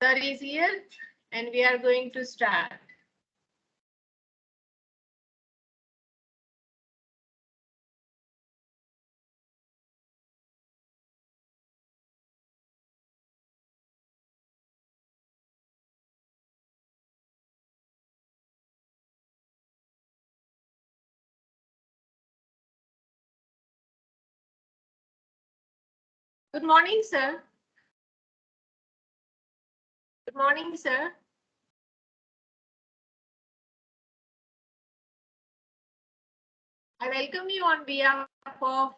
Sir is here and we are going to start. Good morning, sir. Good morning, sir. I welcome you on behalf of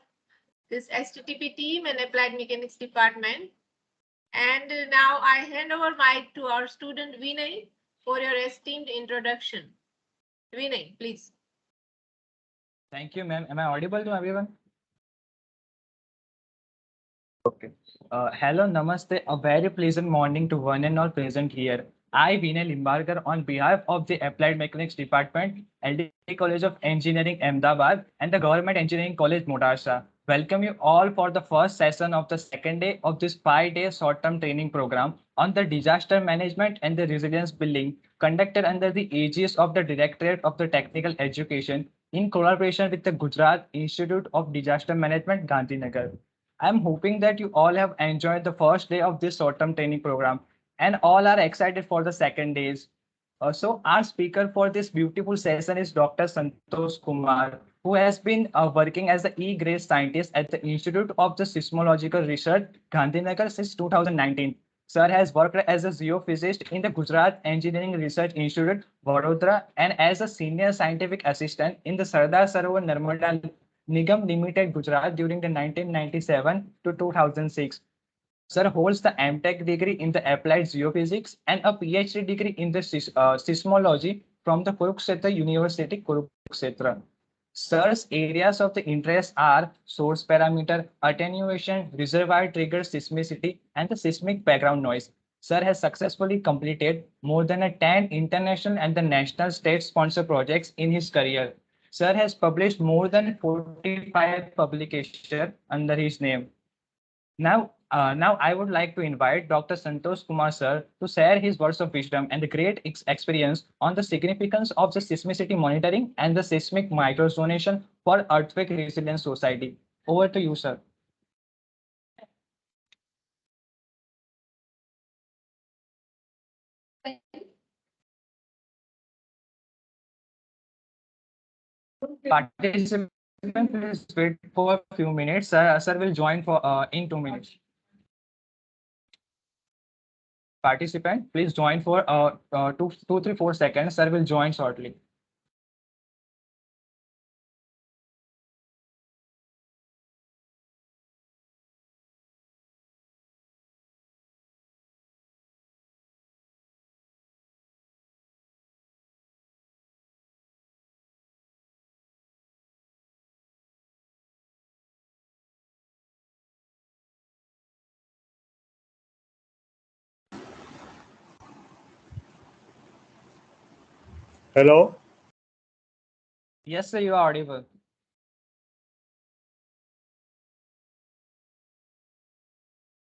this STTP team and Applied Mechanics Department. And now I hand over mic to our student Vinay for your esteemed introduction. Vinay, please. Thank you, ma'am. Am I audible to everyone? Okay. Hello, namaste. A very pleasant morning to one and all present here. I, Vinay Limbarkar, on behalf of the Applied Mechanics Department, LD College of Engineering, Ahmedabad, and the Government Engineering College, Modarsa, welcome you all for the first session of the second day of this 5-day short-term training program on the disaster management and the resilience building conducted under the aegis of the Directorate of the Technical Education in collaboration with the Gujarat Institute of Disaster Management, Gandhinagar. I'm hoping that you all have enjoyed the first day of this short-term training program and all are excited for the second days. So our speaker for this beautiful session is Dr. Santosh Kumar, who has been working as the E-grade scientist at the Institute of the Seismological Research, Gandhinagar since 2019. Sir has worked as a geophysicist in the Gujarat Engineering Research Institute, Vadodara, and as a senior scientific assistant in the Sardar Sarovar Narmada Nigam Limited, Gujarat during the 1997 to 2006. Sir holds the MTech degree in the applied geophysics and a PhD degree in the seismology from the Kurukshetra University, Kurukshetra. Sir's areas of the interest are source parameter, attenuation, reservoir trigger seismicity, and the seismic background noise. Sir has successfully completed more than 10 international and the national state sponsor projects in his career. Sir has published more than 45 publications under his name. Now I would like to invite Dr. Santosh Kumar sir to share his words of wisdom and the great experience on the significance of the seismicity monitoring and the seismic microzonation for earthquake resilience society. Over to you, sir. Participant, please wait for a few minutes. Sir will join for in 2 minutes. Participant, please join for 2, 3, 4 seconds. Sir will join shortly. Hello. Yes, sir, you are audible.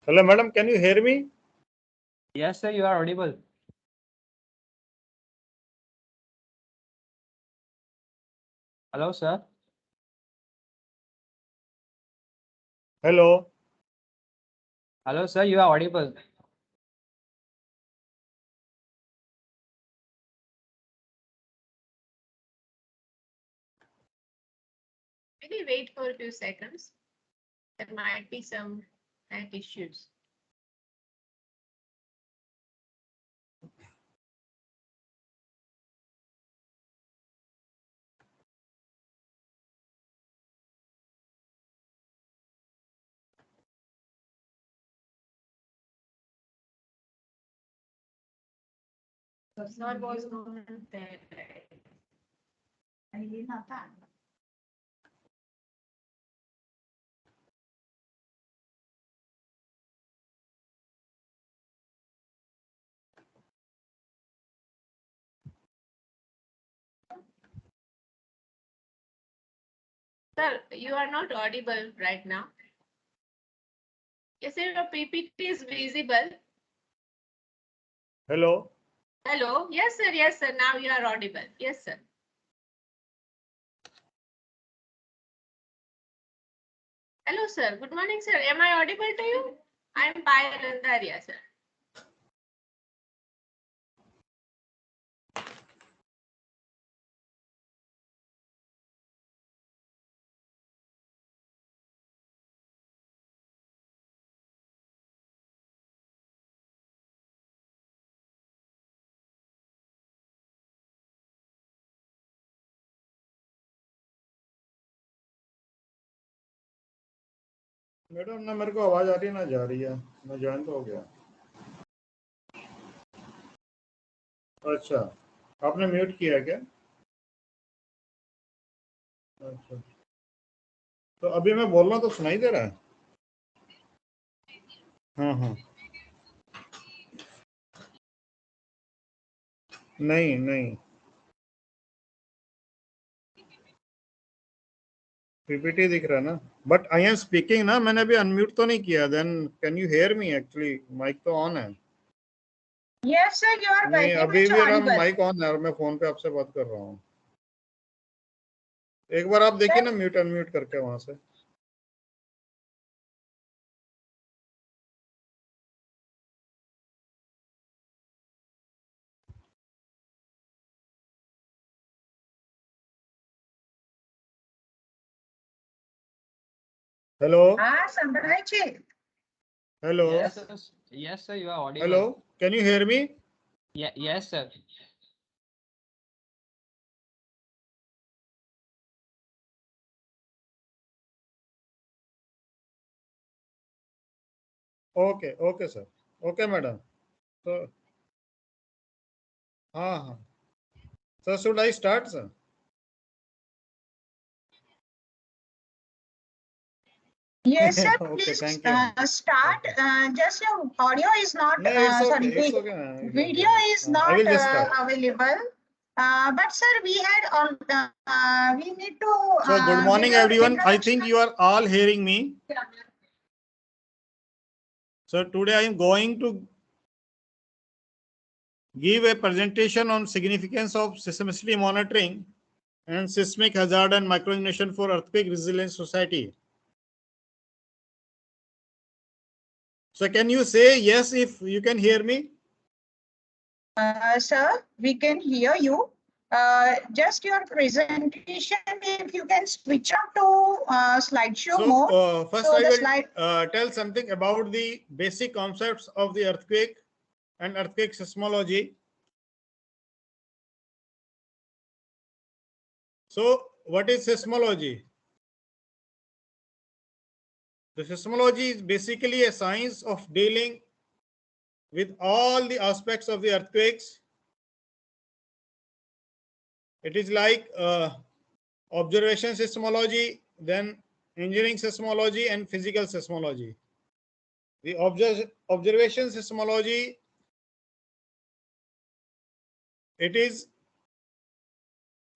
Hello, madam. Can you hear me? Yes, sir, you are audible. Hello, sir. Hello. Hello, sir, you are audible. Maybe wait for a few seconds. There might be some net issues. Sir was not there. Sir, you are not audible right now. Yes, sir, your PPT is visible. Hello. Hello. Yes, sir. Yes, sir. Now you are audible. Yes, sir. Hello, sir. Good morning, sir. Am I audible to you? I am Payal Andaria, sir. Madam ना मेरे को आवाज आ रही है ना जा रही है, मैं ज्वाइन तो हो गया। अच्छा, आपने म्यूट किया क्या? अच्छा, तो अभी मैं बोल रहा हूँ तो सुनाई दे रहा है? हाँ हाँ, नहीं नहीं, पीपीटी दिख रहा है ना, बट आई एम स्पीकिंग ना, मैंने अभी अनम्यूट तो नहीं किया। Then can you hear me? Actually mic तो ऑन है। Yes, sir, you are नहीं, very अभी much भी मेरा audible. माइक ऑन है और मैं फोन पे आपसे बात कर रहा हूँ। एक बार आप देखिए ना, म्यूट अनम्यूट करके वहां से। हेलो हाँ, संभळाय છે. Hello Yes, sir, you are audible. Hello, can you hear me? Yes, sir. Okay okay sir, okay madam. तो हाँ हाँ sir, should I start sir? Yes, sir, Okay, please thank you. start. Just your audio is not, No, it's okay. sorry, It's okay. video is I not will just start. available. But sir, we had on, we need to. So, good morning, give a everyone. I introduction. think you are all hearing me. So, today I am going to give a presentation on significance of seismicity monitoring and seismic hazard and microzonation for earthquake resilience society. So, can you say yes if you can hear me? Sir, we can hear you. Just your presentation, if you can switch up to slideshow mode. So, first So I the will slide. tell something about the basic concepts of the earthquake and earthquake seismology. So, what is seismology? The seismology is basically a science of dealing with all the aspects of the earthquakes. It is like observation seismology, then engineering seismology, and physical seismology. The observation seismology, it is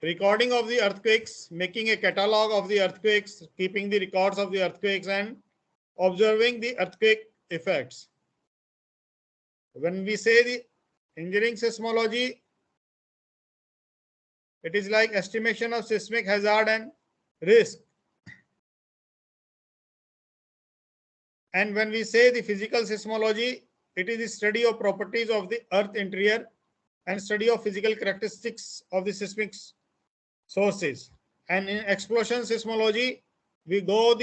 recording of the earthquakes, making a catalog of the earthquakes, keeping the records of the earthquakes, and observing the earthquake effects. When we say the engineering seismology, it is like estimation of seismic hazard and risk. And when we say the physical seismology, it is the study of properties of the earth interior and study of physical characteristics of the seismic sources. And in exploration seismology, we go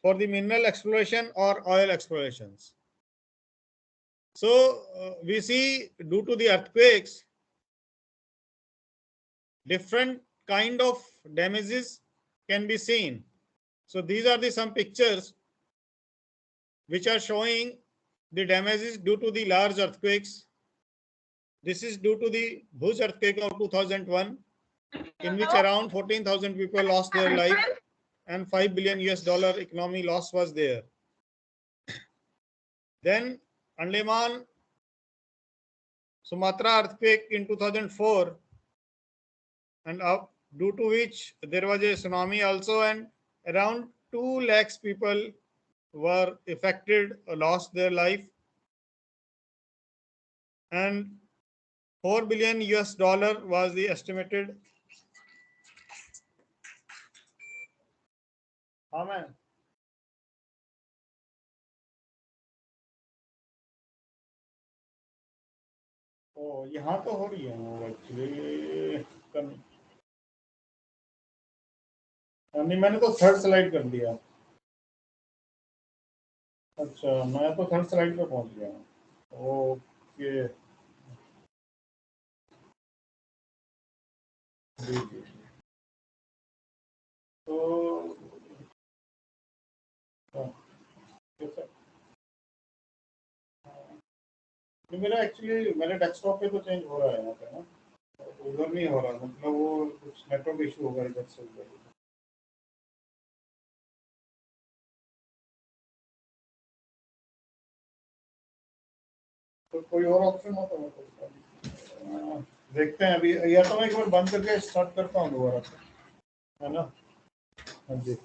for the mineral exploration or oil explorations. So we see, due to the earthquakes, different kind of damages can be seen. So these are some pictures which are showing the damages due to the large earthquakes. This is due to the Bhuj earthquake of 2001, in which around 14,000 people lost their life and $5 billion economy loss was there. Then Andaman Sumatra earthquake in 2004, and due to which there was a tsunami also, and around 2 lakhs people were affected or lost their life. and $4 billion was the estimated. हाँ मैं ओ यहाँ तो हो रही है वो actually नहीं, मैंने तो थर्ड स्लाइड कर दिया। अच्छा, मैं तो थर्ड स्लाइड पे पहुंच गया हूँ। ओके, जी जी। तो मेरा एक्चुअली मेरे डेस्कटॉप पे तो चेंज हो रहा है यहाँ पे ना, उधर नहीं हो रहा, मतलब वो कुछ नेटवर्क इशू होगा इधर से उधर। तो कोई और ऑप्शन हो तो मैं देखते हैं अभी, या तो मैं एक बार बंद करके स्टार्ट करता हूँ दोबारा से, है ना। हाँ जी।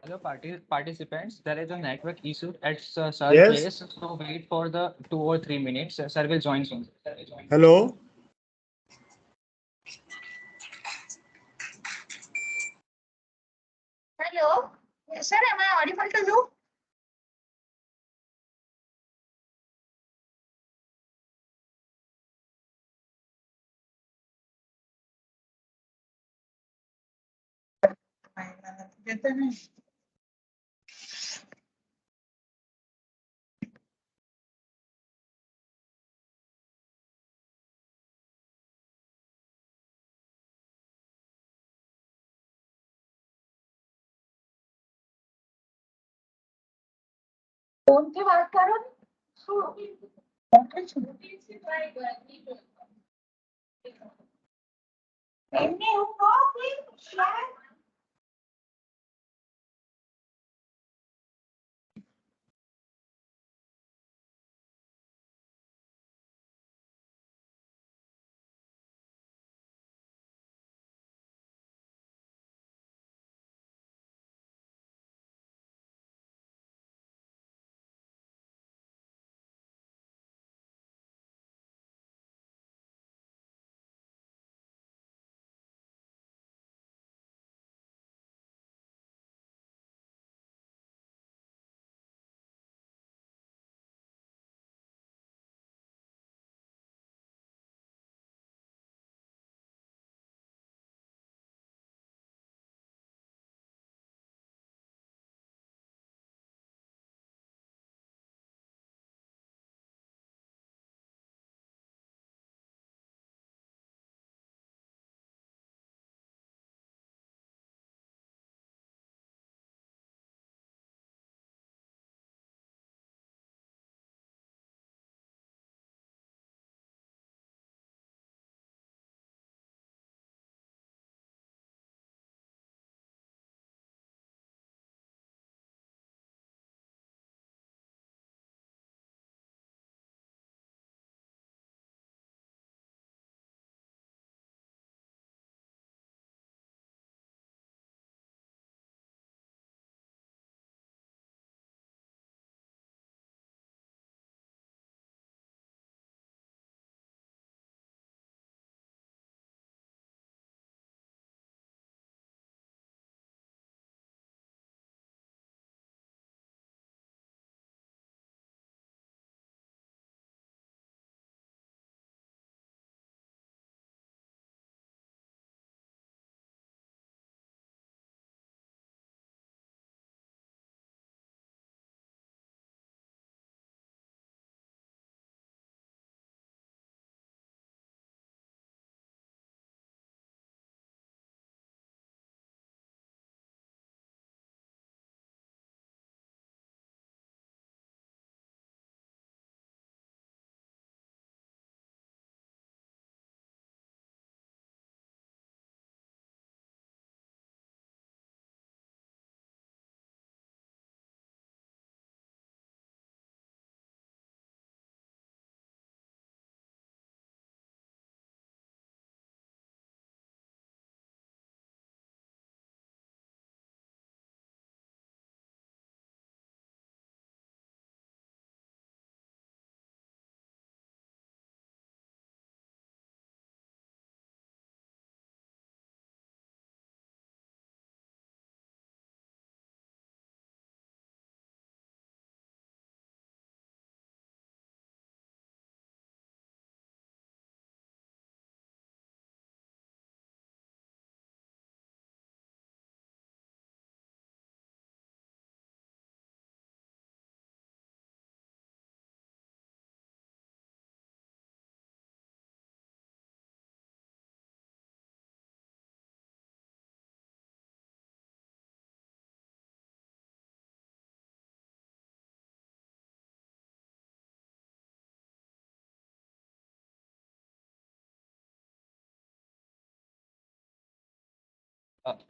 Hello, participants. There is a network issue at Sir's Yes. place, so wait for the 2 or 3 minutes. Sir will join soon. Hello. Hello. Yes, sir, am I audible to you? Phone की बात करो ना।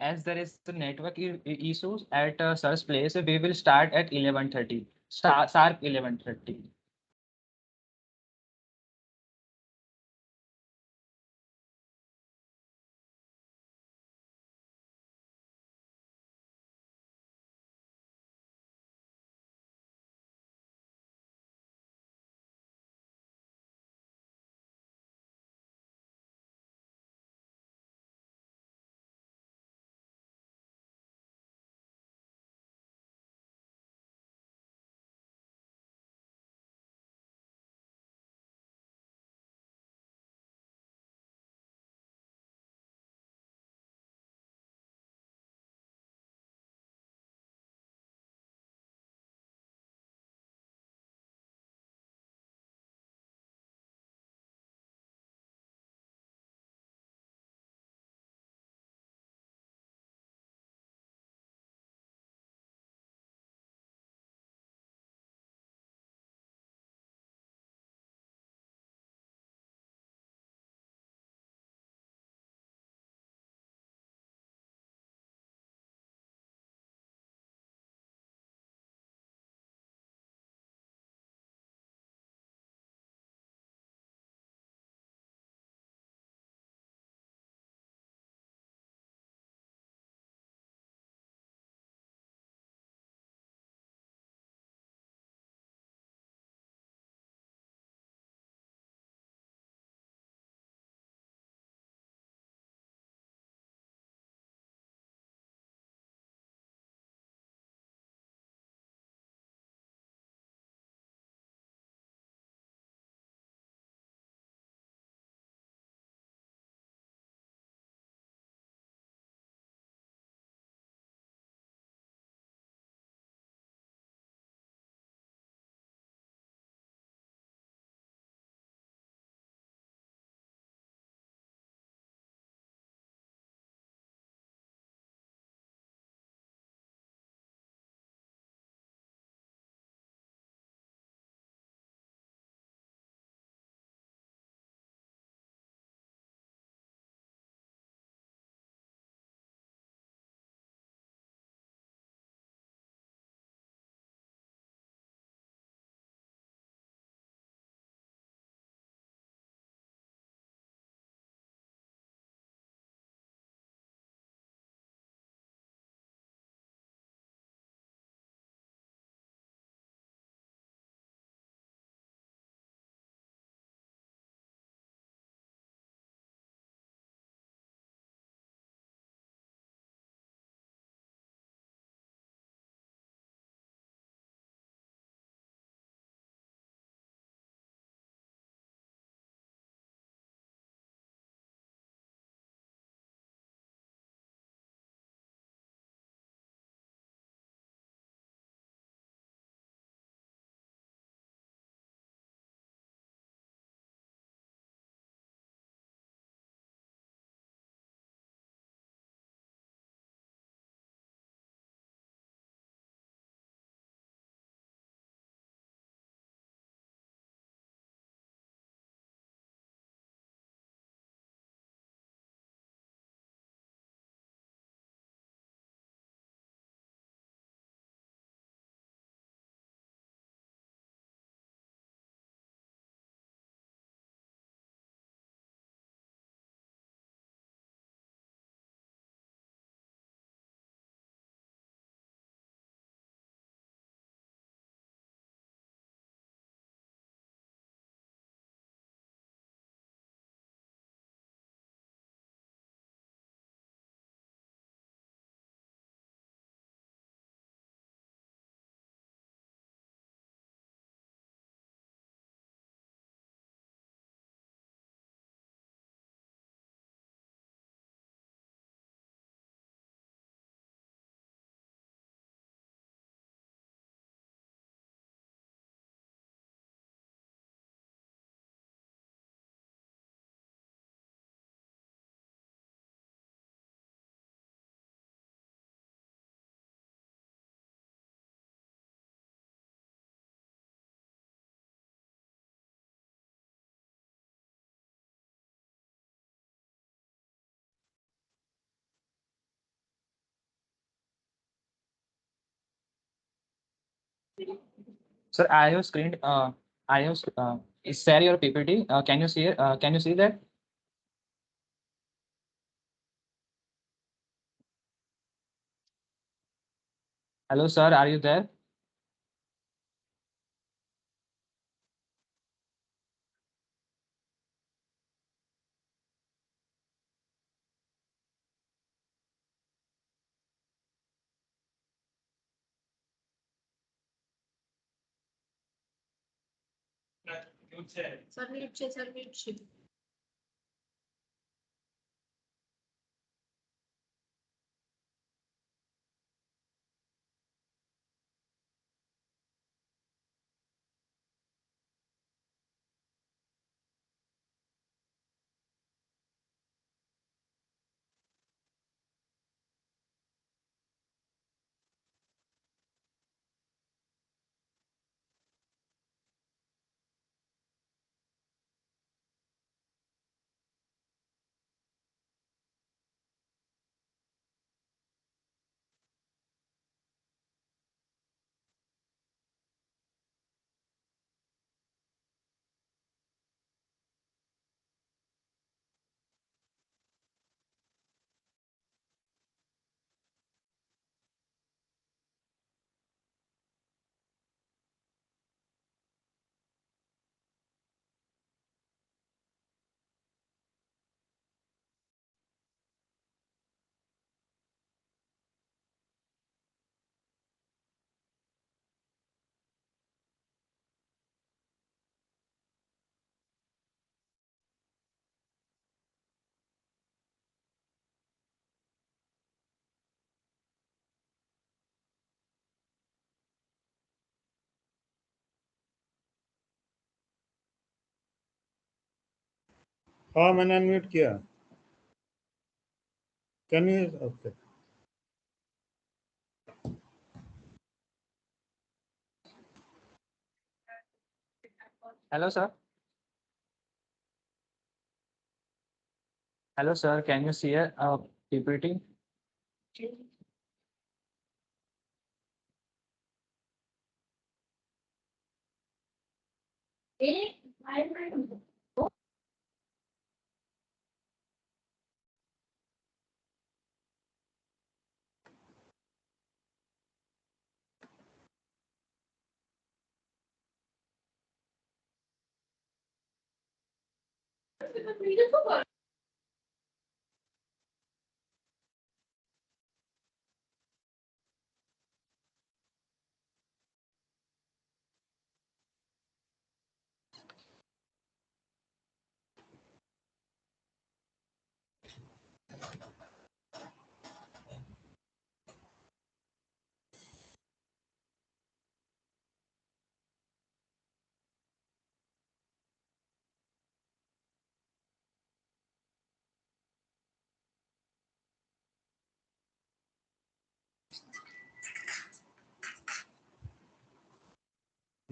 As there is the network issues at Sir's place, we will start at 11:30, sharp 11:30. Sir, I have screened. I have share your PPT. Can you see it? Can you see that? Hello, sir. Are you there? Sir mute છે sir mute છે हाँ मैंने unmute किया. Can you? Okay. Hello, sir. Hello, sir. Can you see a PPT?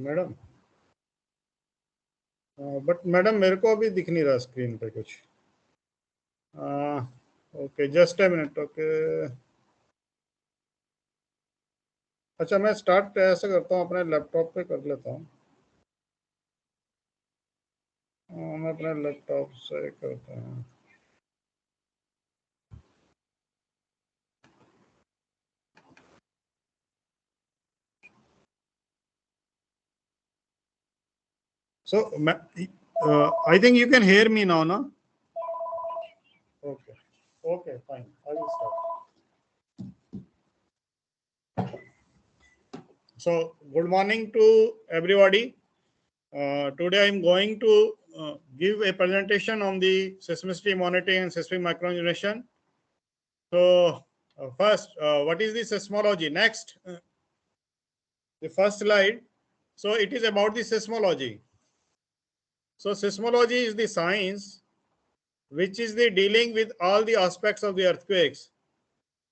Madam but madam मेरे को अभी दिख नहीं रहा स्क्रीन पे कुछ. Okay just a minute. Okay अच्छा मैं स्टार्ट ऐसा करता हूँ अपने लैपटॉप पे कर लेता हूँ. मैं अपने लैपटॉप से करता हूँ. So I think you can hear me now, no? Okay. Okay, fine. I will start. So good morning to everybody. Today I am going to give a presentation on the seismicity monitoring and seismic microzonation. So first, what is the seismology? Next, the first slide. So it is about the seismology. So seismology is the science which is the dealing with all the aspects of the earthquakes.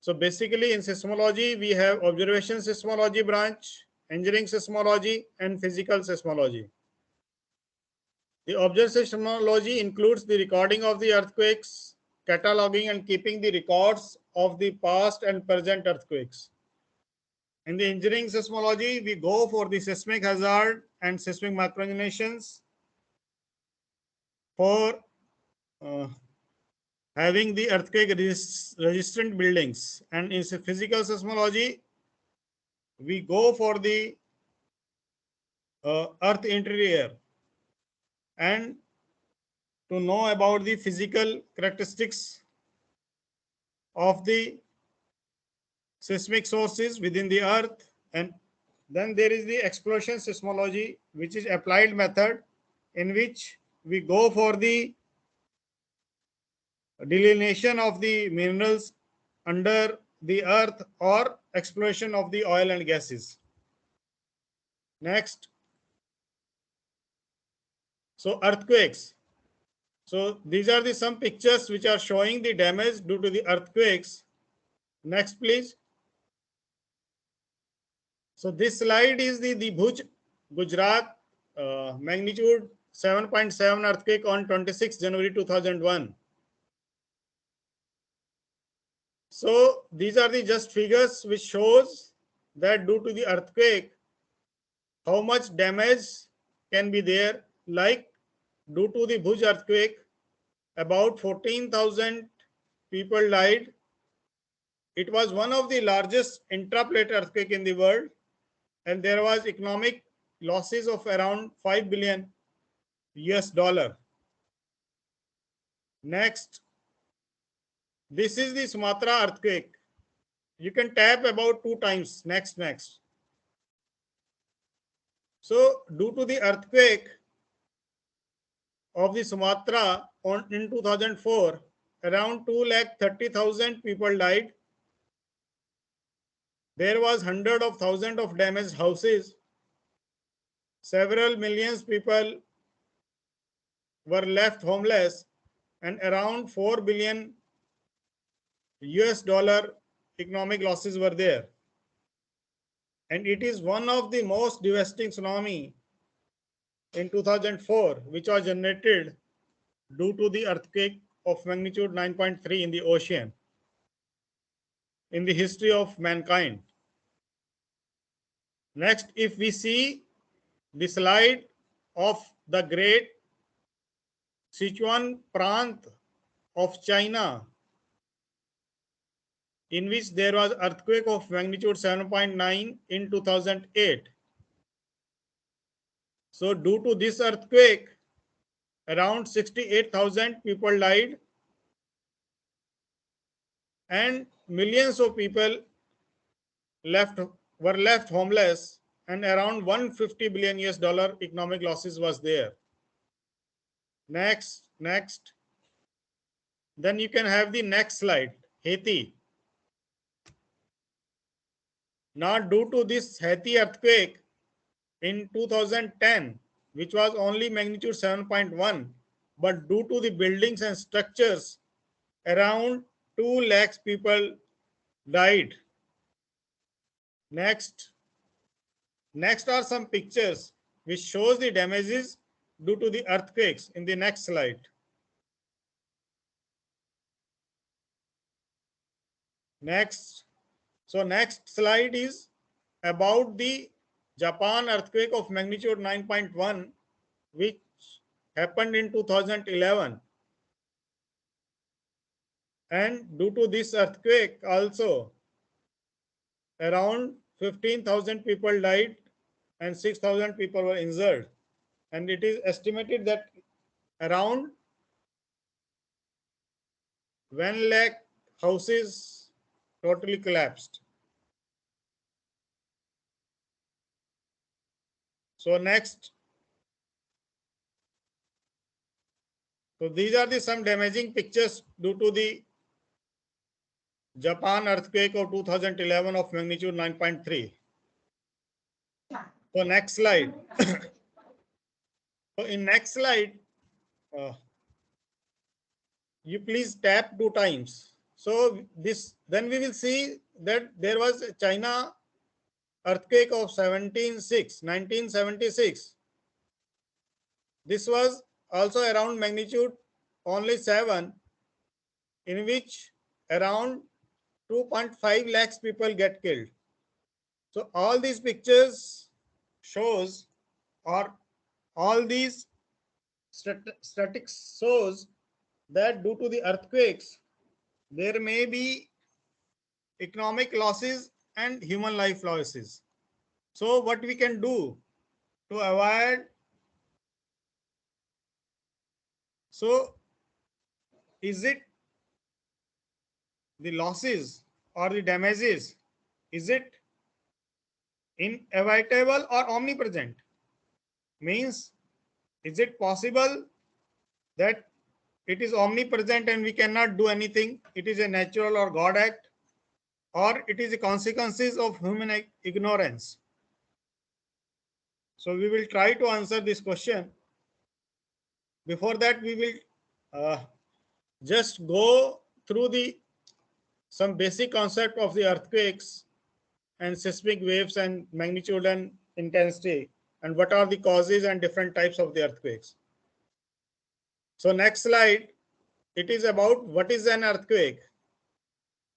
So basically in seismology, we have observation seismology branch, engineering seismology, and physical seismology. The observation seismology includes the recording of the earthquakes, cataloging and keeping the records of the past and present earthquakes. In the engineering seismology, we go for the seismic hazard and seismic microzonations for having the earthquake resistant buildings. And in physical seismology, we go for the earth interior and to know about the physical characteristics of the seismic sources within the earth. And then there is the exploration seismology, which is applied method in which we go for the delineation of the minerals under the earth or exploration of the oil and gases. Next, so earthquakes. So these are the some pictures which are showing the damage due to the earthquakes. Next, please. So this slide is the Bhuj, Gujarat, magnitude 7.7 earthquake on 26 January 2001. So these are the just figures which shows that due to the earthquake, how much damage can be there. Like due to the Bhuj earthquake, about 14,000 people died. It was one of the largest intraplate earthquake in the world, and there was economic losses of around 5 billion US dollar. Next, this is the Sumatra earthquake. You can tap about 2 times. Next. So due to the earthquake of the Sumatra in 2004, around 230,000 people died. There was hundred of thousands of damaged houses. Several millions people were left homeless, and around 4 billion US dollar economic losses were there. And it is one of the most devastating tsunami in 2004, which was generated due to the earthquake of magnitude 9.3 in the ocean in the history of mankind. Next, if we see the slide of the great Sichuan Prant of China, in which there was earthquake of magnitude 7.9 in 2008. So due to this earthquake, around 68,000 people died and millions of people were left homeless, and around 150 billion US dollar economic losses was there. Next. Then you can have the next slide, Haiti. Now due to this Haiti earthquake in 2010, which was only magnitude 7.1, but due to the buildings and structures, around 2 lakhs people died. Next are some pictures which shows the damages due to the earthquakes in the next slide. Next slide is about the Japan earthquake of magnitude 9.1, which happened in 2011. And due to this earthquake also, around 15,000 people died and 6,000 people were injured. And it is estimated that around 1 lakh houses totally collapsed. So next. So these are the some damaging pictures due to the Japan earthquake of 2011 of magnitude 9.3. So next slide. So in next slide, you please tap 2 times. So then we will see that there was a China earthquake of 1976. This was also around magnitude only 7, in which around 2.5 lakhs people get killed. So all these pictures shows, or all these statistics shows that due to the earthquakes, there may be economic losses and human life losses. So what we can do to avoid, so is it the losses or the damages, is it inevitable or omnipresent? Means, is it possible that it is omnipresent and we cannot do anything? It is a natural or God act, or it is the consequences of human ignorance? So we will try to answer this question. Before that, we will just go through the some basic concept of the earthquakes and seismic waves and magnitude and intensity, and what are the causes and different types of the earthquakes. So next slide, it is about what is an earthquake.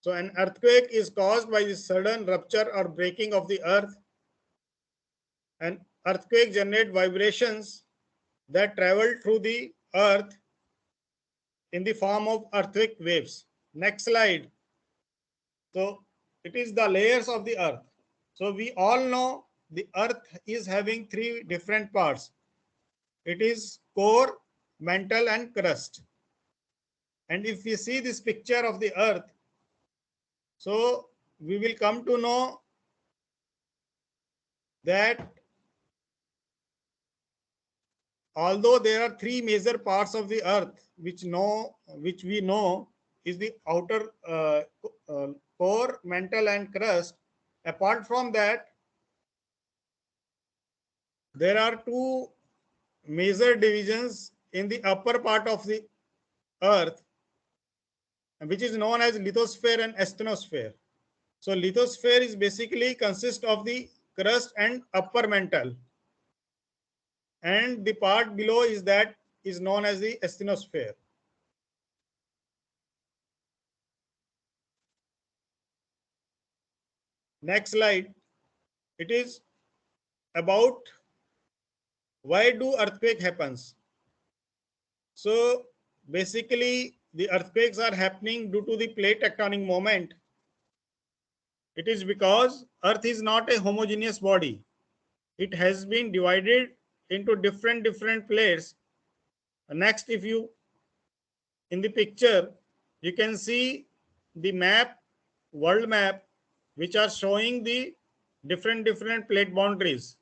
So an earthquake is caused by the sudden rupture or breaking of the earth. An earthquake generates vibrations that travel through the earth in the form of earthquake waves. Next slide. So it is the layers of the earth. So we all know the earth is having three different parts. It is core, mantle, and crust. And if we see this picture of the earth, so we will come to know that although there are three major parts of the earth which we know is the outer core, mantle, and crust, apart from that, there are two major divisions in the upper part of the earth, which is known as lithosphere and asthenosphere. So lithosphere is basically consists of the crust and upper mantle, and the part below is known as the asthenosphere. Next slide. It is about why do earthquake happens. So basically the earthquakes are happening due to the plate tectonic moment. It is because earth is not a homogeneous body. It has been divided into different plates. Next, if you in the picture, you can see the map, world map, which are showing the different plate boundaries.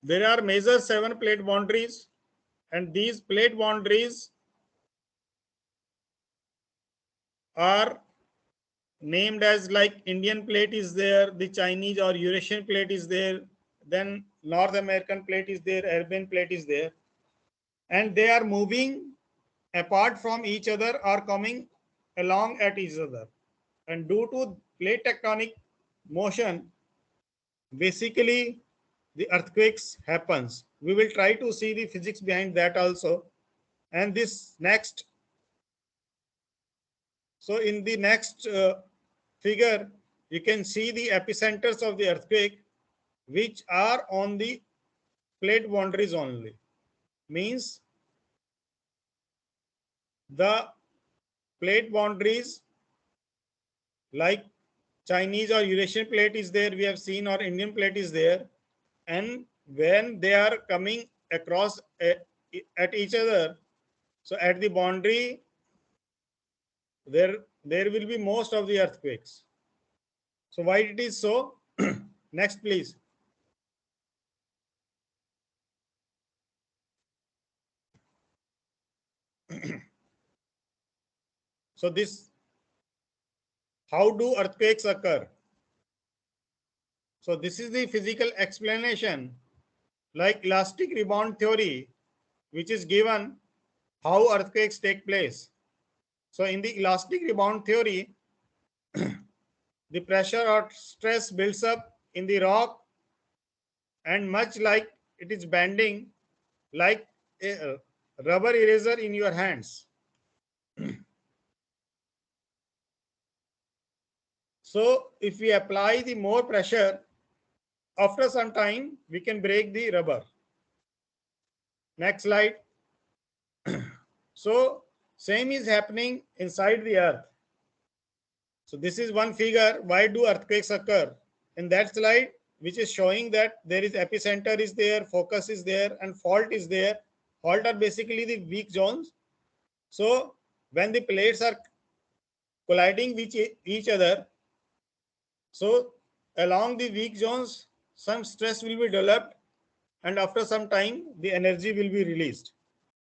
There are major 7 plate boundaries, and these plate boundaries are named as, like, Indian plate is there, the Chinese or Eurasian plate is there, then North American plate is there, Arabian plate is there, and they are moving apart from each other or coming along at each other. And due to plate tectonic motion, basically the earthquakes happens. We will try to see the physics behind that also. And this next, so in the next figure, you can see the epicenters of the earthquake, which are on the plate boundaries only. Means the plate boundaries, like Chinese or Eurasian plate is there, we have seen, or Indian plate is there, and when they are coming across at each other, so at the boundary, there will be most of the earthquakes. So why it is so? Next, please. So this, how do earthquakes occur? So this is the physical explanation, like elastic rebound theory, which is given how earthquakes take place. So in the elastic rebound theory, the pressure or stress builds up in the rock, and much like it is bending like a rubber eraser in your hands. So if we apply the more pressure, after some time, we can break the rubber. Next slide. So same is happening inside the earth. So this is one figure. Why do earthquakes occur? In that slide, which is showing that there is epicenter is there, focus is there, and fault is there. Fault are basically the weak zones. So when the plates are colliding with each other, so along the weak zones, some stress will be developed, and after some time, the energy will be released.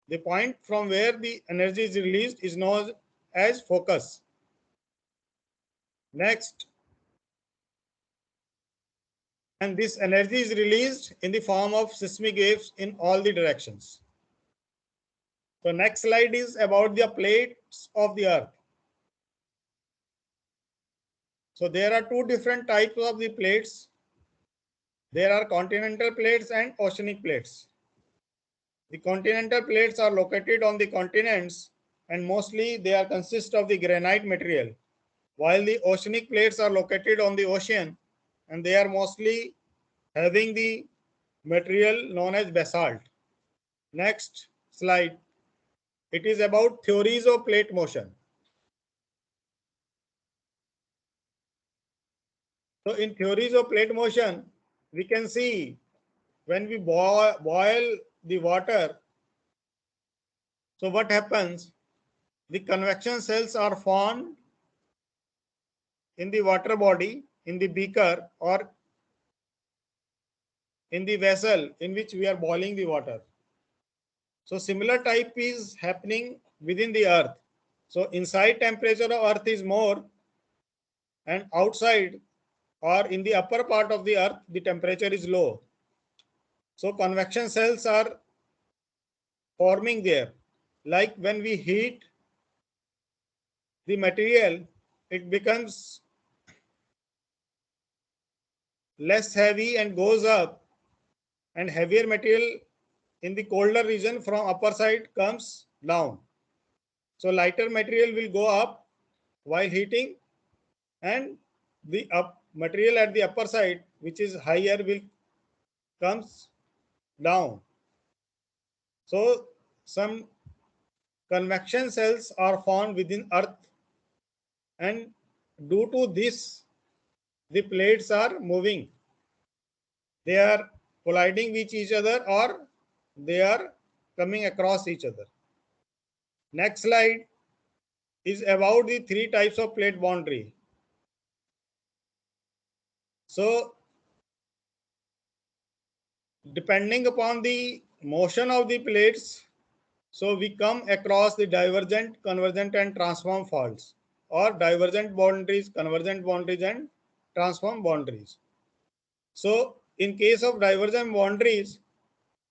The point from where the energy is released is known as focus. Next. And this energy is released in the form of seismic waves in all the directions. So next slide is about the plates of the earth. So there are two different types of the plates. There are continental plates and oceanic plates. The continental plates are located on the continents, and mostly they are consist of the granite material, while the oceanic plates are located on the ocean, and they are mostly having the material known as basalt. Next slide. It is about theories of plate motion. So in theories of plate motion, we can see when we boil the water, so what happens? The convection cells are formed in the water body, in the beaker, or in the vessel in which we are boiling the water. So similar type is happening within the earth. So inside temperature of earth is more, and outside or in the upper part of the earth, the temperature is low. So convection cells are forming there. Like when we heat the material, it becomes less heavy and goes up, and heavier material in the colder region from upper side comes down. So lighter material will go up while heating, and the material at the upper side, which is higher, will comes down. So some convection cells are found within earth, and due to this, the plates are moving. They are colliding with each other, or they are coming across each other. Next slide is about the three types of plate boundary. So depending upon the motion of the plates, so we come across the divergent, convergent, and transform faults, or divergent boundaries, convergent boundaries, and transform boundaries. So in case of divergent boundaries,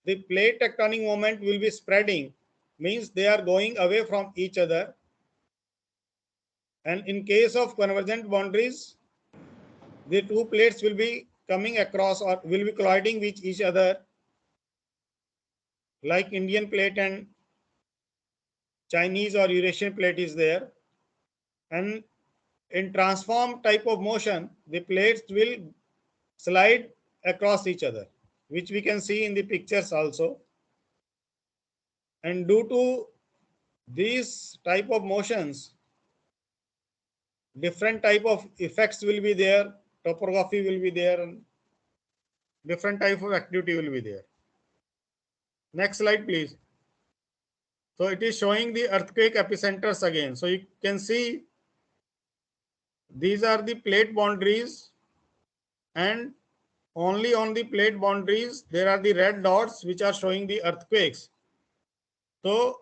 the plate tectonic moment will be spreading, means they are going away from each other. And in case of convergent boundaries, the two plates will be coming across or will be colliding with each other, like Indian plate and Chinese or Eurasian plate is there. And in transform type of motion, the plates will slide across each other, which we can see in the pictures also. And due to these type of motions, different type of effects will be there, topography will be there, and different type of activity will be there. Next slide, please. So it is showing the earthquake epicenters again. So you can see these are the plate boundaries, and only on the plate boundaries there are the red dots which are showing the earthquakes. So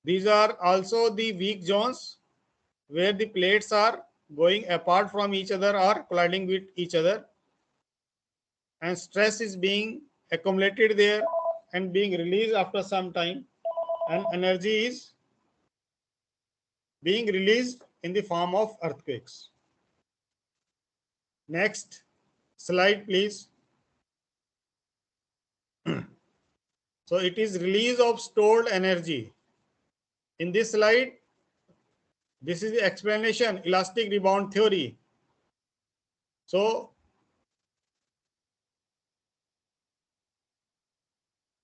these are also the weak zones where the plates are going apart from each other or colliding with each other, and stress is being accumulated there and being released after some time, and energy is being released in the form of earthquakes. Next slide, please. So it is release of stored energy. In this slide, this is the explanation, elastic rebound theory. So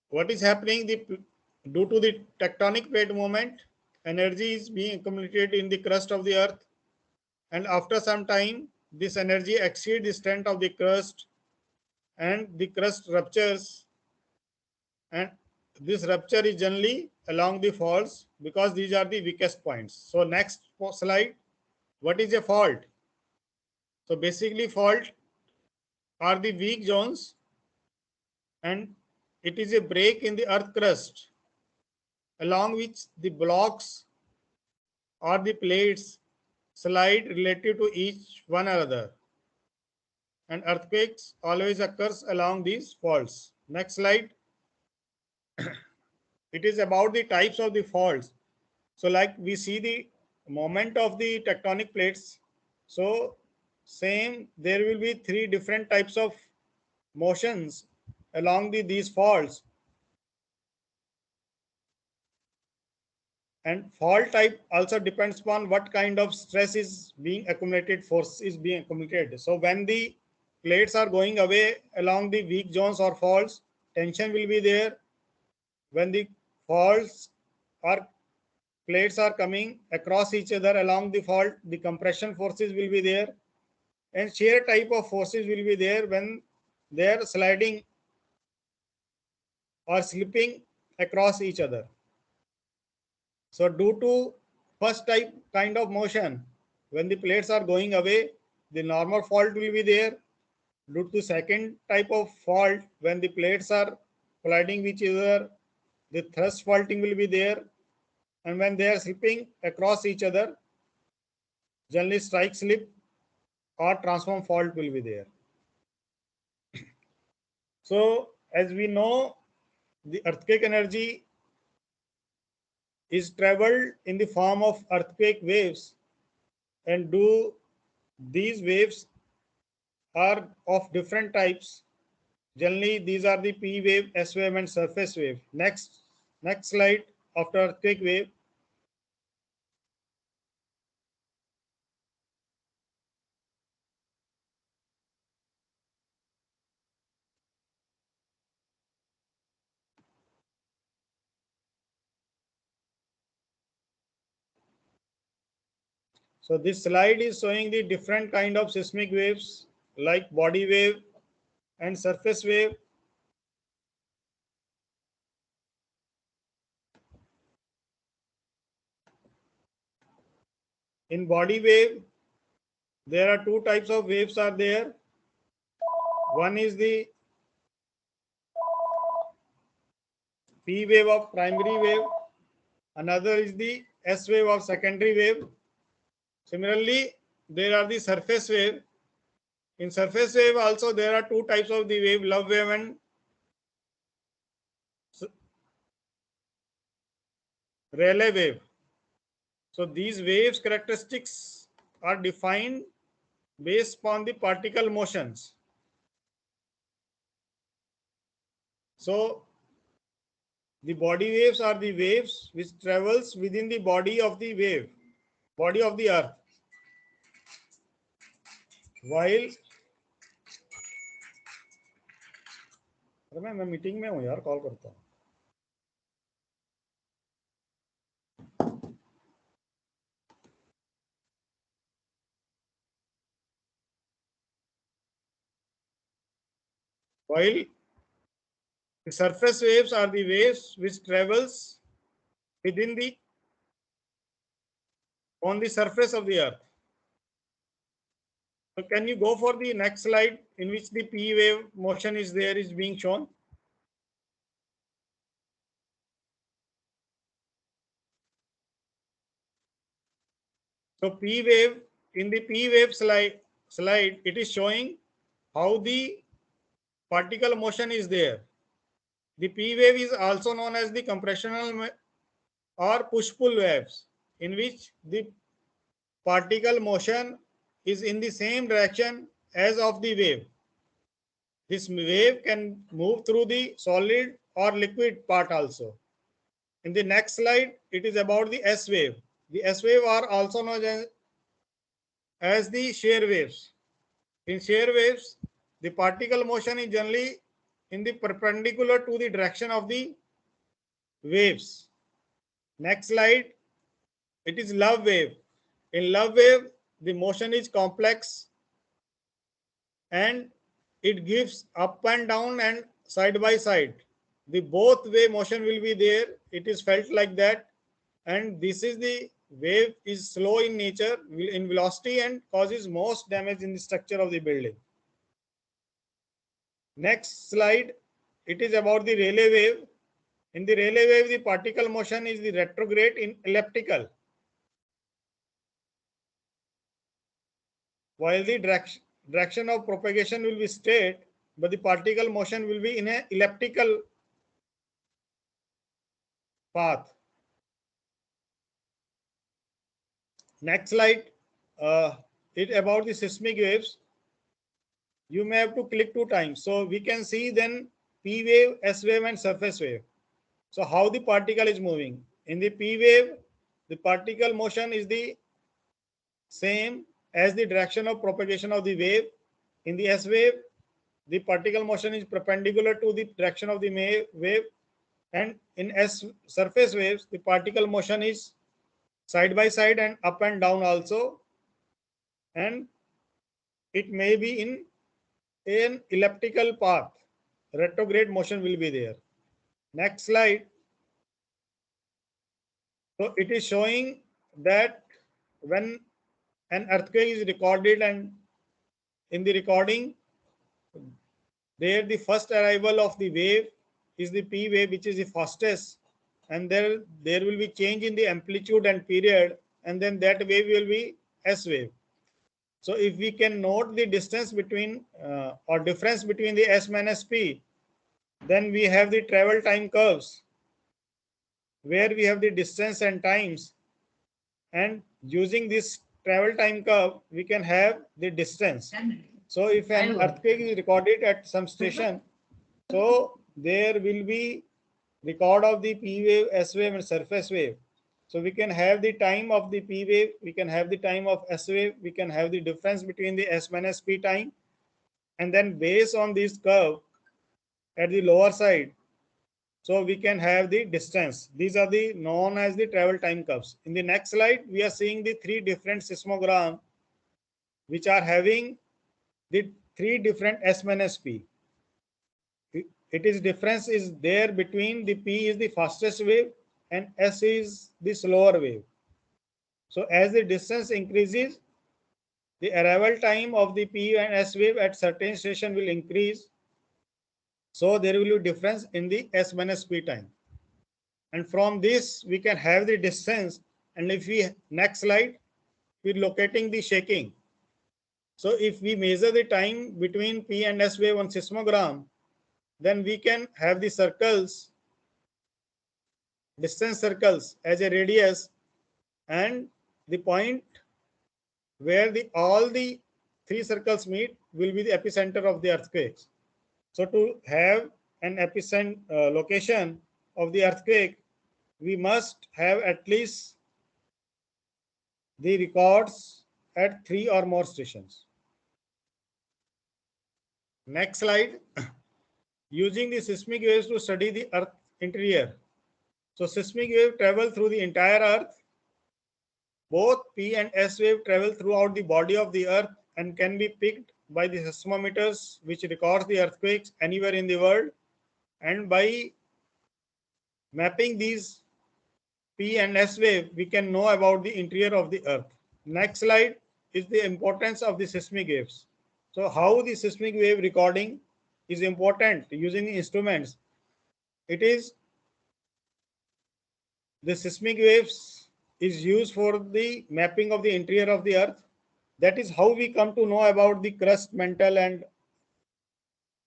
what is happening? Due to the tectonic plate movement, energy is being accumulated in the crust of the earth, and after some time this energy exceeds the strength of the crust and the crust ruptures, and this rupture is generally along the faults because these are the weakest points. So next slide, what is a fault? So basically fault are the weak zones, and it is a break in the earth crust along which the blocks or the plates slide relative to each one another, and earthquakes always occurs along these faults. Next slide. It is about the types of the faults. So like we see the moment of the tectonic plates. So same, there will be three different types of motions along these faults. And fault type also depends upon what kind of stress is being accumulated, force is being accumulated. So when the plates are going away along the weak zones or faults, tension will be there. When the faults or plates are coming across each other along the fault, the compression forces will be there, and shear type of forces will be there when they are sliding or slipping across each other. So due to first type kind of motion, when the plates are going away, the normal fault will be there. Due to second type of fault, when the plates are colliding with each other, the thrust faulting will be there. And when they are slipping across each other, generally strike slip or transform fault will be there. So as we know, the earthquake energy is traveled in the form of earthquake waves, and these waves are of different types. Generally, these are the P wave, S wave, and surface wave. Next slide. After earthquake wave, so this slide is showing the different kind of seismic waves like body wave and surface wave. In body wave, there are two types of waves are there. One is the P wave of primary wave. Another is the S wave of secondary wave. Similarly, there are the surface wave. In surface wave also there are two types of the wave, love wave and Rayleigh wave. So these waves characteristics are defined based upon the particle motions. So the body waves are the waves which travels within the body of the wave, body of the earth. While मैं meeting में हूँ यार, call करता हूँ. While the surface waves are the waves which travels within the on the surface of the earth. So can you go for the next slide in which the P wave motion is there is being shown? So P wave, in the P wave slide it is showing how the particle motion is there. The P wave is also known as the compressional or push-pull waves, in which the particle motion is in the same direction as of the wave. This wave can move through the solid or liquid part also. In the next slide, it is about the S wave. The S wave are also known as the shear waves. in shear waves, the particle motion is generally in the perpendicular to the direction of the waves. Next slide. It is love wave. In love wave, the motion is complex and it gives up and down and side by side. The both way motion will be there. It is felt like that. And this is the wave is slow in nature, in velocity, and causes most damage in the structure of the building. Next slide. It is about the Rayleigh wave. In the Rayleigh wave, the particle motion is the retrograde in elliptical, while the direction of propagation will be straight, but the particle motion will be in an elliptical path. Next slide. It about the seismic waves. You may have to click 2 times. So we can see then P wave, S wave, and surface wave. So how the particle is moving. In the P wave, the particle motion is the same as the direction of propagation of the wave. In the S wave, the particle motion is perpendicular to the direction of the wave. And in S surface waves, the particle motion is side by side and up and down also. And it may be in an elliptical path. Retrograde motion will be there. Next slide. So it is showing that when an earthquake is recorded, and in the recording, there the first arrival of the wave is the P wave, which is the fastest, and there will be change in the amplitude and period, and then that wave will be S wave. So if we can note the distance between or difference between the S minus P, then we have the travel time curves where we have the distance and times, and using this travel time curve we can have the distance. So if an earthquake is recorded at some station, so there will be record of the P wave, S wave, and surface wave. So we can have the time of the P wave, we can have the time of S wave, we can have the difference between the S minus P time, and then based on this curve at the lower side, so we can have the distance. These are the known as the travel time curves. In the next slide, we are seeing the 3 different seismograms which are having the 3 different S minus P. It is difference is there between the P is the fastest wave and S is the slower wave. So as the distance increases, the arrival time of the P and S wave at certain station will increase. So there will be difference in the S minus P time. And from this, we can have the distance. And if we, next slide, we're locating the shaking. So if we measure the time between P and S wave on seismogram, then we can have the circles, distance circles as a radius, and the point where all the 3 circles meet will be the epicenter of the earthquakes. So to have an epicenter location of the earthquake, we must have at least the records at 3 or more stations. Next slide. Using the seismic waves to study the earth interior. So seismic wave travel through the entire earth. Both P and S wave travel throughout the body of the earth and can be picked by the seismometers which records the earthquakes anywhere in the world. And by mapping these P and S wave, we can know about the interior of the earth. Next slide is the importance of the seismic waves. So how the seismic wave recording is important using the instruments. It is the seismic waves is used for the mapping of the interior of the earth. That is how we come to know about the crust, mantle, and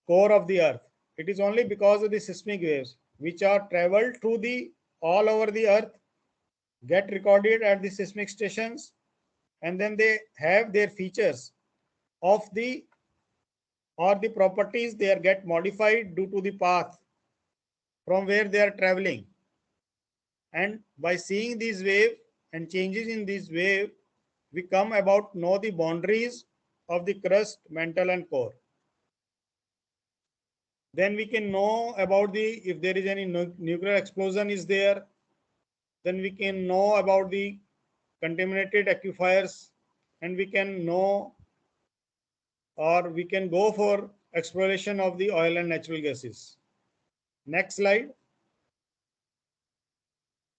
core of the earth. It is only because of the seismic waves which are traveled through the all over the earth, get recorded at the seismic stations, and then they have their features of the or the properties they are get modified due to the path from where they are traveling. And by seeing these wave and changes in this wave, we come about know the boundaries of the crust, mantle and core. Then we can know about the, if there is any nuclear explosion is there, then we can know about the contaminated aquifers, and we can know, or we can go for exploration of the oil and natural gases. Next slide.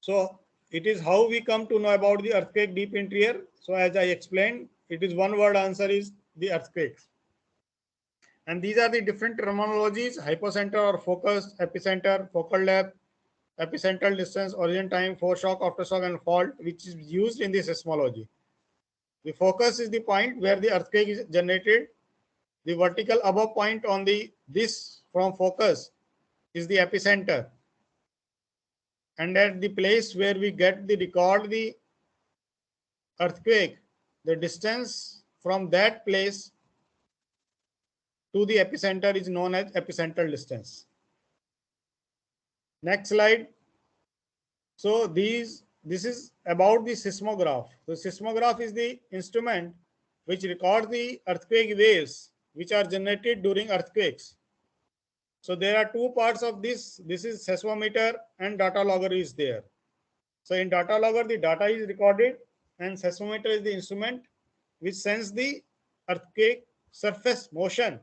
So it is how we come to know about the earthquake deep interior. So as I explained, it is one word answer is the earthquakes. And these are the different terminologies: hypocenter or focus, epicenter, focal depth, epicentral distance, origin time, foreshock, aftershock, and fault, which is used in the seismology. The focus is the point where the earthquake is generated. The vertical above point on the this from focus is the epicenter. And at the place where we get the record the earthquake, the distance from that place to the epicenter is known as epicentral distance. Next slide. So this is about the seismograph. The seismograph is the instrument which records the earthquake waves which are generated during earthquakes. So there are two parts of this. This is seismometer and data logger is there. So in data logger, the data is recorded, and seismometer is the instrument which sends the earthquake surface motion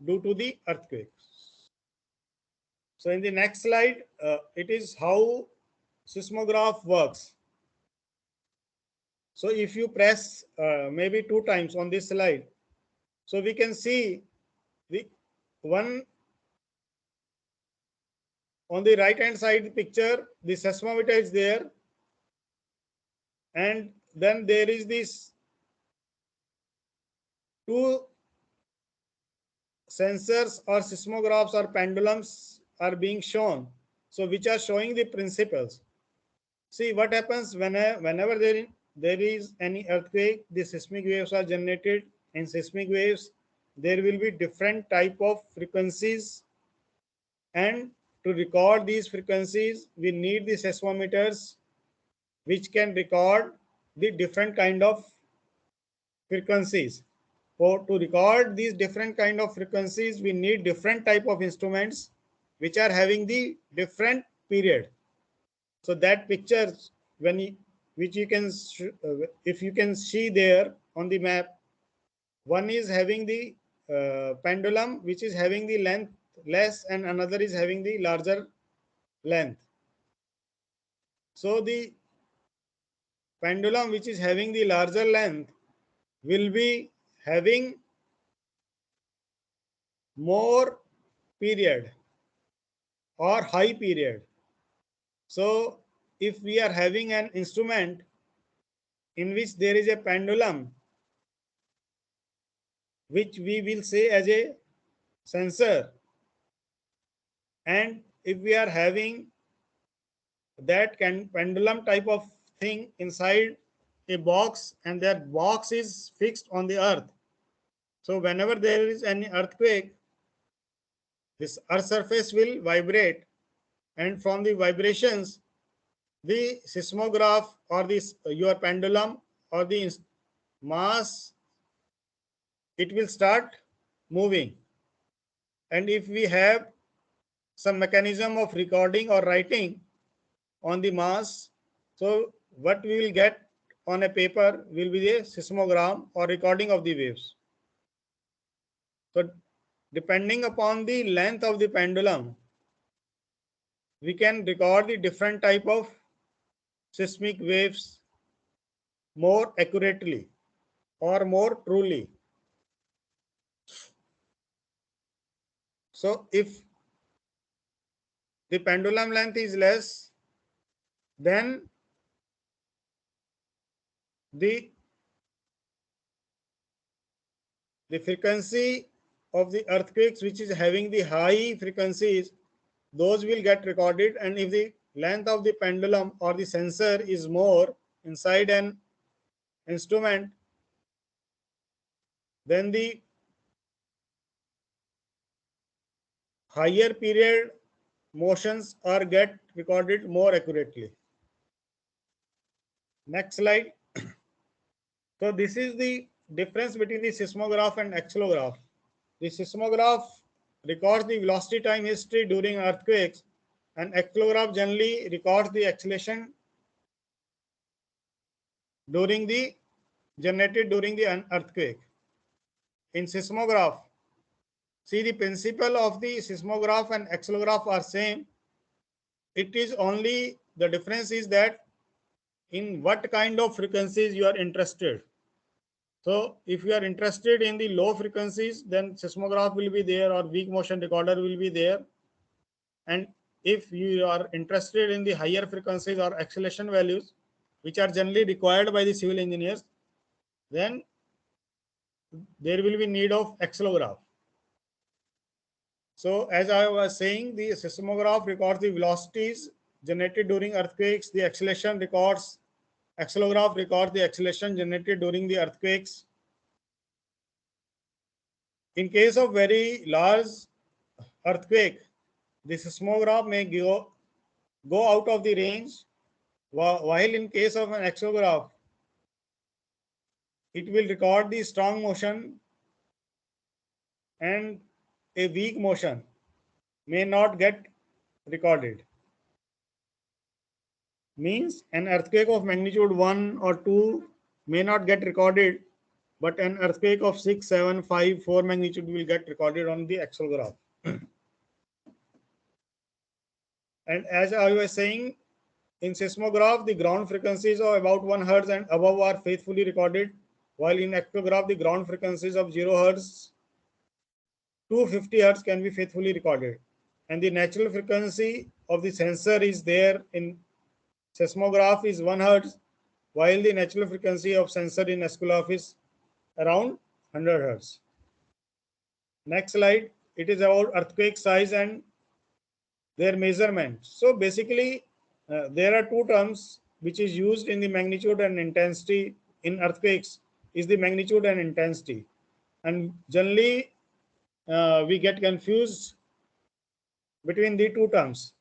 due to the earthquake. So in the next slide, it is how seismograph works. So if you press maybe 2 times on this slide, so we can see the one on the right hand side picture, the seismometer is there, and then there is this 2 sensors or seismographs or pendulums are being shown, so which are showing the principles. See what happens whenever there is any earthquake, the seismic waves are generated. In seismic waves, there will be different type of frequencies, and to record these frequencies, we need the seismometers which can record the different kind of frequencies. For to record these different kind of frequencies, we need different type of instruments which are having the different period. So that picture, which you can, if you can see there on the map, one is having the pendulum which is having the length less, and another is having the larger length. So the pendulum which is having the larger length will be having more period or high period. So if we are having an instrument in which there is a pendulum, which we will say as a sensor, and if we are having that pendulum type of thing inside a box, and that box is fixed on the earth, so whenever there is any earthquake, this earth surface will vibrate, and from the vibrations, the seismograph or this your pendulum or the mass, it will start moving. And if we have some mechanism of recording or writing on the mass, so what we will get on a paper will be the seismogram or recording of the waves. So depending upon the length of the pendulum, we can record the different type of seismic waves more accurately or more truly. So if the pendulum length is less, then the frequency of the earthquakes which is having the high frequencies, those will get recorded. And if the length of the pendulum or the sensor is more inside an instrument, then the higher period motions are get recorded more accurately. Next slide. So this is the difference between the seismograph and accelegraph. The seismograph records the velocity time history during earthquakes, and accelegraph generally records the acceleration generated during the earthquake. In seismograph, see, the principle of the seismograph and accelegraph are same. It is only the difference is that in what kind of frequencies you are interested. So if you are interested in the low frequencies, then seismograph will be there or weak motion recorder will be there. And if you are interested in the higher frequencies or acceleration values, which are generally required by the civil engineers, then there will be need of accelegraph. So as I was saying, the seismograph records the velocities generated during earthquakes, the acceleration accelegraph records the acceleration generated during the earthquakes. In case of very large earthquake, the seismograph may go out of the range, while in case of an accelegraph, it will record the strong motion, and a weak motion may not get recorded. Means an earthquake of magnitude 1 or 2 may not get recorded, but an earthquake of 6, 7, 5, 4 magnitude will get recorded on the accelegraph. And as I was saying, in seismograph, the ground frequencies of about 1 Hz and above are faithfully recorded, while in accelegraph, the ground frequencies of 0 Hz to 50 Hz can be faithfully recorded. And the natural frequency of the sensor is there in seismograph is 1 Hz, while the natural frequency of sensor in accelegraph is around 100 Hz. Next slide, it is about earthquake size and their measurement. So basically, there are two terms which is used in the magnitude and intensity in earthquakes is the magnitude and intensity. And generally, we get confused between the two terms.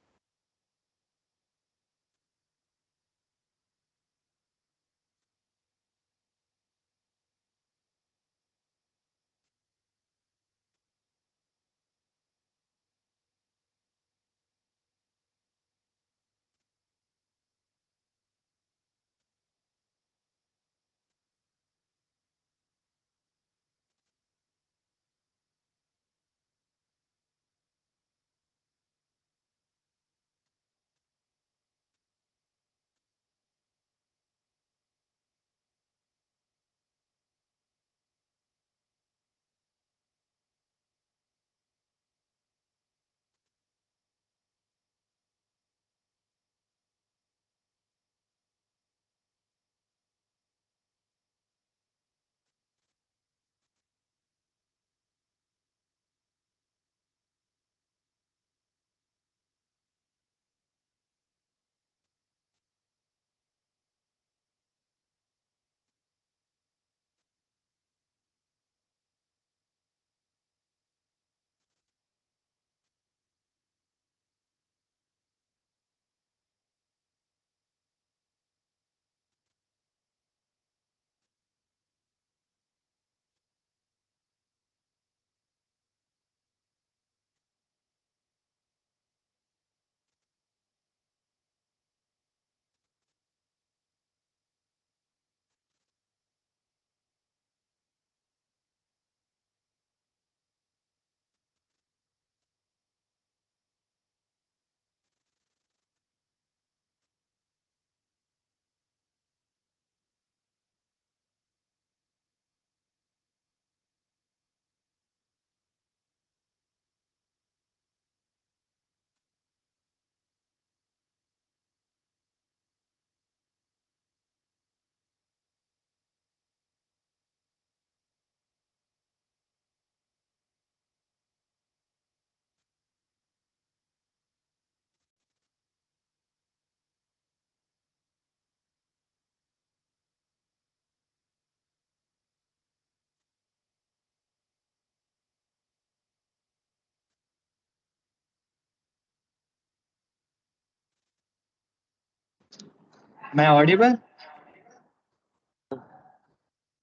Am I audible?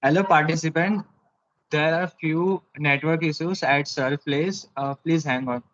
Hello, participant. There are few network issues at Sir Place. Please hang on.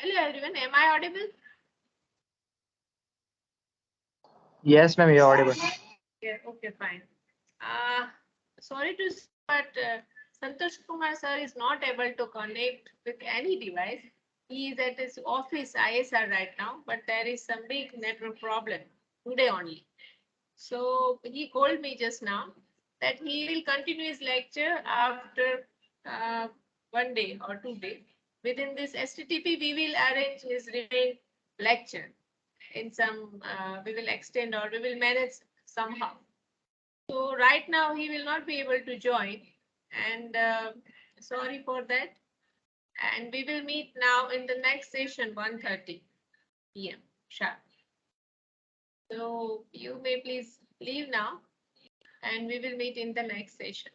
Hello everyone, am I audible? Yes, ma'am, you're audible. Yeah, okay, fine. Sorry to say, but Santosh Kumar sir is not able to connect with any device. He is at his office ISR right now, but there is some big network problem today only. So he called me just now that he will continue his lecture after 1 day or 2 days. Within this STTP, we will arrange his remaining lecture in some, we will extend or we will manage somehow. So right now he will not be able to join, and sorry for that. And we will meet now in the next session 1:30 p.m. sharp. So you may please leave now and we will meet in the next session.